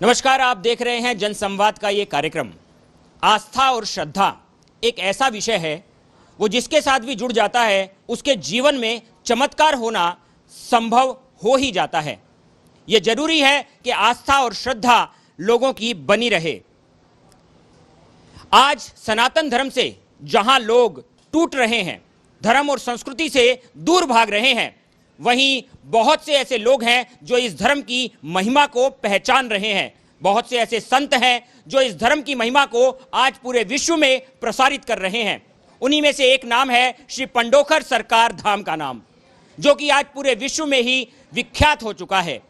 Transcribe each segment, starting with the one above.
नमस्कार, आप देख रहे हैं जनसंवाद का ये कार्यक्रम। आस्था और श्रद्धा एक ऐसा विषय है वो जिसके साथ भी जुड़ जाता है उसके जीवन में चमत्कार होना संभव हो ही जाता है। ये जरूरी है कि आस्था और श्रद्धा लोगों की बनी रहे। आज सनातन धर्म से जहां लोग टूट रहे हैं, धर्म और संस्कृति से दूर भाग रहे हैं, वहीं बहुत से ऐसे लोग हैं जो इस धर्म की महिमा को पहचान रहे हैं। बहुत से ऐसे संत हैं जो इस धर्म की महिमा को आज पूरे विश्व में प्रसारित कर रहे हैं। उन्हीं में से एक नाम है श्री पंडोखर सरकार धाम का नाम, जो कि आज पूरे विश्व में ही विख्यात हो चुका है।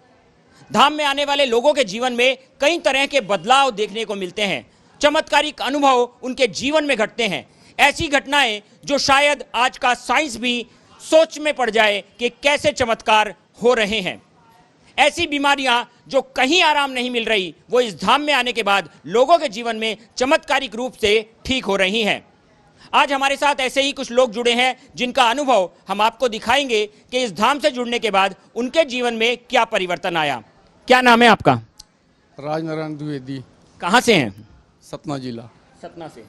धाम में आने वाले लोगों के जीवन में कई तरह के बदलाव देखने को मिलते हैं। चमत्कारिक अनुभव उनके जीवन में घटते हैं। ऐसी घटनाएं जो शायद आज का साइंस भी सोच में पड़ जाए कि कैसे चमत्कार हो रहे हैं। ऐसी बीमारियां जो कहीं आराम नहीं मिल रही, वो इस धाम में आने के बाद लोगों के जीवन में चमत्कारिक रूप से ठीक हो रही हैं। आज हमारे साथ ऐसे ही कुछ लोग जुड़े हैं जिनका अनुभव हम आपको दिखाएंगे कि इस धाम से जुड़ने के बाद उनके जीवन में क्या परिवर्तन आया। क्या नाम है आपका? राजनारायण द्विवेदी। कहाँ से हैं? सतना जिला। सतना से।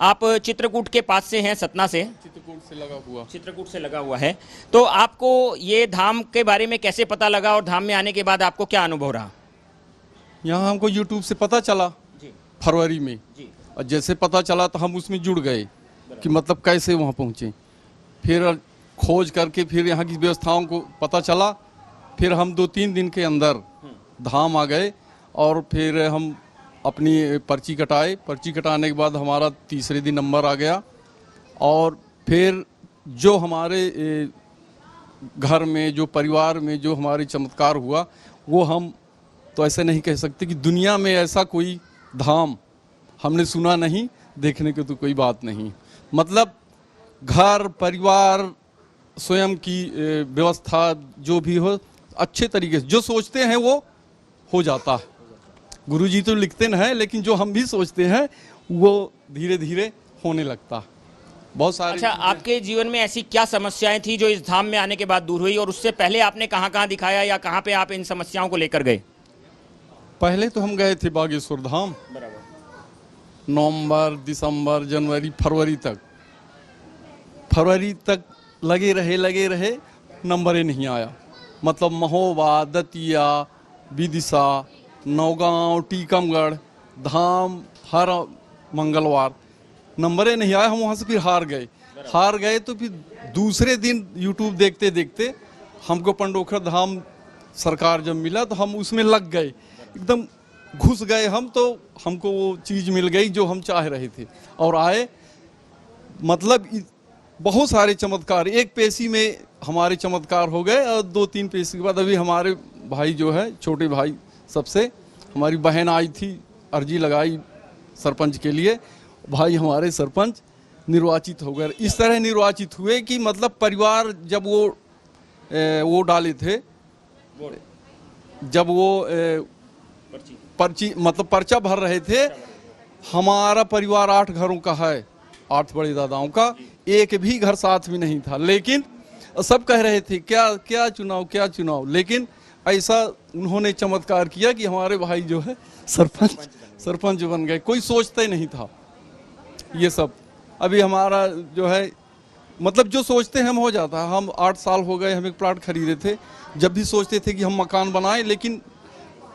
आप चित्रकूट के पास से हैं, सतना से? चित्रकूट से लगा हुआ। चित्रकूट से लगा हुआ है। तो आपको ये धाम के बारे में कैसे पता लगा और धाम में आने के बाद आपको क्या अनुभव रहा? यहाँ हमको यूट्यूब से पता चला जी फरवरी में जी। और जैसे पता चला तो हम उसमें जुड़ गए कि मतलब कैसे वहाँ पहुँचे। फिर खोज करके फिर यहाँ की व्यवस्थाओं को पता चला। फिर हम 2-3 दिन के अंदर धाम आ गए और फिर हम अपनी पर्ची कटाए। पर्ची कटाने के बाद हमारा तीसरे दिन नंबर आ गया। और फिर जो हमारे घर में, जो परिवार में जो हमारे चमत्कार हुआ, वो हम तो ऐसे नहीं कह सकते कि दुनिया में ऐसा कोई धाम हमने सुना नहीं, देखने की तो कोई बात नहीं। मतलब घर परिवार स्वयं की व्यवस्था जो भी हो, अच्छे तरीके से जो सोचते हैं वो हो जाता है। गुरुजी तो लिखते न हैं, लेकिन जो हम भी सोचते हैं वो धीरे धीरे होने लगता है। बहुत सारी। अच्छा, आपके जीवन में ऐसी क्या समस्याएं थी जो इस धाम में आने के बाद दूर हुई, और उससे पहले आपने कहाँ कहाँ दिखाया या कहाँ पे आप इन समस्याओं को लेकर गए? पहले तो हम गए थे बागेश्वर धाम। नवंबर, दिसंबर, जनवरी, फरवरी तक लगे रहे, नंबर ही नहीं आया। मतलब महोबा, दतिया, विदिशा, नौगांव, टीकमगढ़ धाम हर मंगलवार नंबरें नहीं आए। हम वहाँ से फिर हार गए। तो फिर दूसरे दिन यूट्यूब देखते देखते हमको पंडोखर धाम सरकार जब मिला तो हम उसमें लग गए, एकदम घुस गए हम। तो हमको वो चीज़ मिल गई जो हम चाह रहे थे और आए। मतलब बहुत सारे चमत्कार, एक पेशी में हमारे चमत्कार हो गए और 2-3 पेशी के बाद अभी हमारे भाई जो है, छोटे भाई, सबसे हमारी बहन आई थी, अर्जी लगाई सरपंच के लिए। भाई हमारे सरपंच निर्वाचित हो गए। इस तरह निर्वाचित हुए कि मतलब परिवार जब वो डाले थे, जब वो पर्ची मतलब पर्चा भर रहे थे, हमारा परिवार 8 घरों का है, 8 बड़े दादाओं का, एक भी घर साथ में नहीं था। लेकिन सब कह रहे थे क्या चुनाव, लेकिन ऐसा उन्होंने चमत्कार किया कि हमारे भाई जो है सरपंच बन गए। कोई सोचता ही नहीं था ये सब। अभी हमारा जो है, मतलब जो सोचते हैं हम हो जाता है। हम 8 साल हो गए, हम एक प्लाट खरीदे थे। जब भी सोचते थे कि हम मकान बनाएं, लेकिन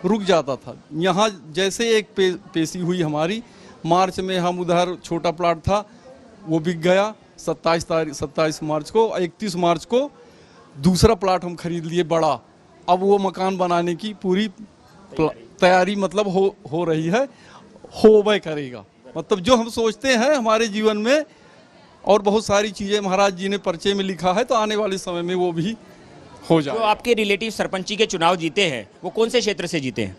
रुक जाता था। यहाँ जैसे एक पेशी हुई हमारी मार्च में, हम उधर छोटा प्लाट था वो बिक गया 27 मार्च को। 31 मार्च को दूसरा प्लाट हम खरीद लिए बड़ा। अब वो मकान बनाने की पूरी तैयारी मतलब हो रही है, होवे करेगा। मतलब जो हम सोचते हैं हमारे जीवन में, और बहुत सारी चीज़ें महाराज जी ने पर्चे में लिखा है, तो आने वाले समय में वो भी हो जाए। जो आपके रिलेटिव सरपंची के चुनाव जीते हैं, वो कौन से क्षेत्र से जीते हैं?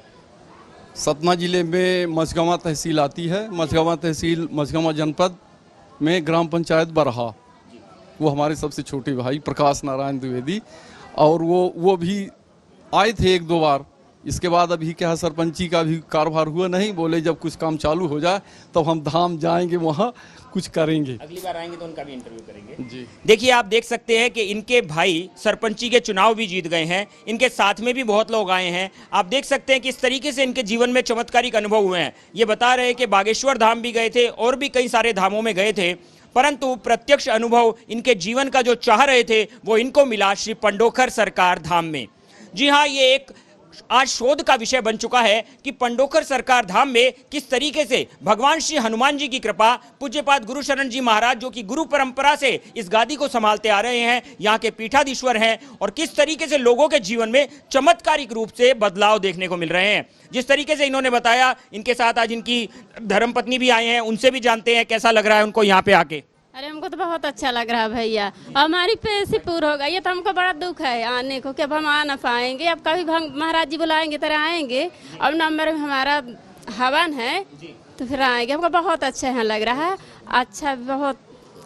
सतना जिले में मझगांवा तहसील आती है। मझगांवा तहसील, मझगांवा जनपद में ग्राम पंचायत बरहा। वो हमारे सबसे छोटे भाई प्रकाश नारायण द्विवेदी, और वो भी आए थे 1-2 बार, इसके बाद अभी क्या है, सरपंची का भी कारोबार हुआ नहीं, बोले जब कुछ काम चालू हो जाए तब हम धाम जाएंगे, वहाँ कुछ करेंगे। अगली बार आएंगे तो उनका भी इंटरव्यू करेंगे जी। देखिए, आप देख सकते हैं कि इनके भाई सरपंची के चुनाव भी जीत गए हैं, इनके साथ में भी बहुत लोग आए हैं। आप देख सकते हैं कि इस तरीके से इनके जीवन में चमत्कारिक अनुभव हुए हैं। ये बता रहे हैं कि बागेश्वर धाम भी गए थे और भी कई सारे धामों में गए थे, परंतु प्रत्यक्ष अनुभव इनके जीवन का जो चाह रहे थे वो इनको मिला श्री पंडोखर सरकार धाम में। जी हाँ, ये एक आज शोध का विषय बन चुका है कि पंडोखर सरकार धाम में किस तरीके से भगवान श्री हनुमान जी की कृपा, पूज्यपाद गुरु शरण जी महाराज जो कि गुरु परंपरा से इस गादी को संभालते आ रहे हैं, यहाँ के पीठाधीश्वर हैं, और किस तरीके से लोगों के जीवन में चमत्कारिक रूप से बदलाव देखने को मिल रहे हैं। जिस तरीके से इन्होंने बताया, इनके साथ आज इनकी धर्मपत्नी भी आए हैं, उनसे भी जानते हैं कैसा लग रहा है उनको यहाँ पे आके। अरे हमको तो बहुत अच्छा लग रहा है भैया, हमारी पेशी पूरा हो गई। ये तो हमको बड़ा दुख है आने को कि अब हम आ ना पाएंगे। अब कभी महाराज जी बुलाएंगे तरह आएंगे। अब नंबर में हमारा हवन है तो फिर आएंगे। हमको बहुत अच्छा यहाँ लग रहा है, अच्छा, बहुत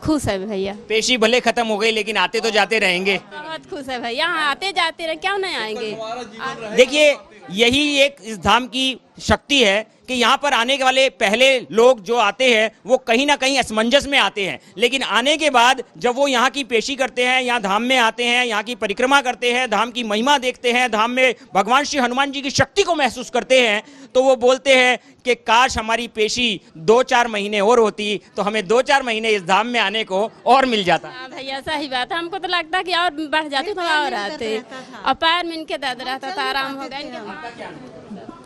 खुश है भैया। पेशी भले खत्म हो गई लेकिन आते तो जाते रहेंगे। बहुत खुश है भैया, यहाँ आते जाते रहे, क्यों नहीं आएंगे। देखिए, यही एक इस धाम की शक्ति है कि यहाँ पर आने के वाले पहले लोग जो आते हैं वो कहीं ना कहीं असमंजस में आते हैं, लेकिन आने के बाद जब वो यहाँ की पेशी करते हैं, यहाँ धाम में आते हैं, यहाँ की परिक्रमा करते हैं, धाम की महिमा देखते हैं, धाम में भगवान श्री हनुमान जी की शक्ति को महसूस करते हैं, तो वो बोलते हैं कि काश हमारी पेशी 2-4 महीने और होती तो हमें 2-4 महीने इस धाम में आने को और मिल जाता। हाँ भैया, सही बात है। हमको तो लगता कि और बढ़ जाती तो और आते, और पैर में इनके दर्द रहता था, आराम हो गया।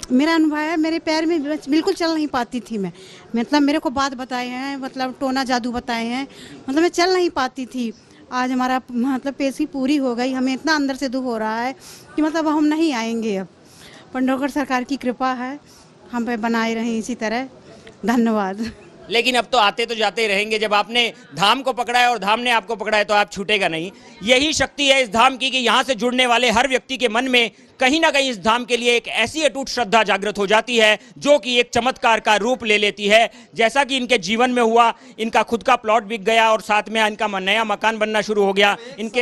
मेरा अनुभव है, मेरे पैर में बिल्कुल चल नहीं पाती थी मैं, मतलब मेरे को बात बताए हैं, मतलब टोना जादू बताए हैं, मतलब मैं चल नहीं पाती थी। आज हमारा मतलब पेशी पूरी हो गई, हमें इतना अंदर से दुख हो रहा है कि मतलब हम नहीं आएंगे। अब पंडोखर सरकार की कृपा है, हम पे बनाए रहें इसी तरह। धन्यवाद। लेकिन अब तो आते तो जाते रहेंगे। जब आपने धाम को पकड़ा है और धाम ने आपको पकड़ा है तो आप छूटेगा नहीं। यही शक्ति है इस धाम की कि यहाँ से जुड़ने वाले हर व्यक्ति के मन में कहीं ना कहीं इस धाम के लिए एक ऐसी अटूट श्रद्धा जागृत हो जाती है जो कि एक चमत्कार का रूप ले लेती है, जैसा कि इनके जीवन में हुआ। इनका खुद का प्लॉट बिक गया और साथ में इनका नया मकान बनना शुरू हो गया। इनके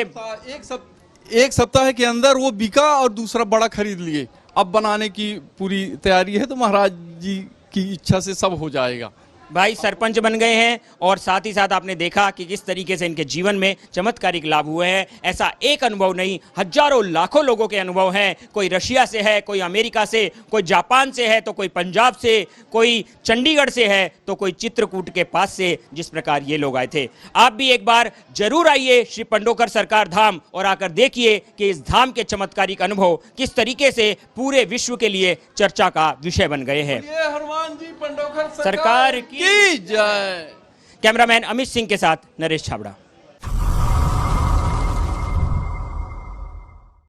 एक सप्ताह के अंदर वो बिका और दूसरा बड़ा खरीद लिए। अब बनाने की पूरी तैयारी है, तो महाराज जी की इच्छा से सब हो जाएगा। भाई सरपंच बन गए हैं और साथ ही साथ आपने देखा कि किस तरीके से इनके जीवन में चमत्कारिक लाभ हुए हैं। ऐसा एक अनुभव नहीं, हजारों लाखों लोगों के अनुभव हैं। कोई रशिया से है, कोई अमेरिका से, कोई जापान से है, तो कोई पंजाब से, कोई चंडीगढ़ से है, तो कोई चित्रकूट के पास से, जिस प्रकार ये लोग आए थे। आप भी एक बार जरूर आइए श्री पंडोखर सरकार धाम और आकर देखिए कि इस धाम के चमत्कारिक अनुभव किस तरीके से पूरे विश्व के लिए चर्चा का विषय बन गए हैं। हनुमान जी पंडोखर सरकार की जय। कैमरामैन अमित सिंह के साथ नरेश छाबड़ा।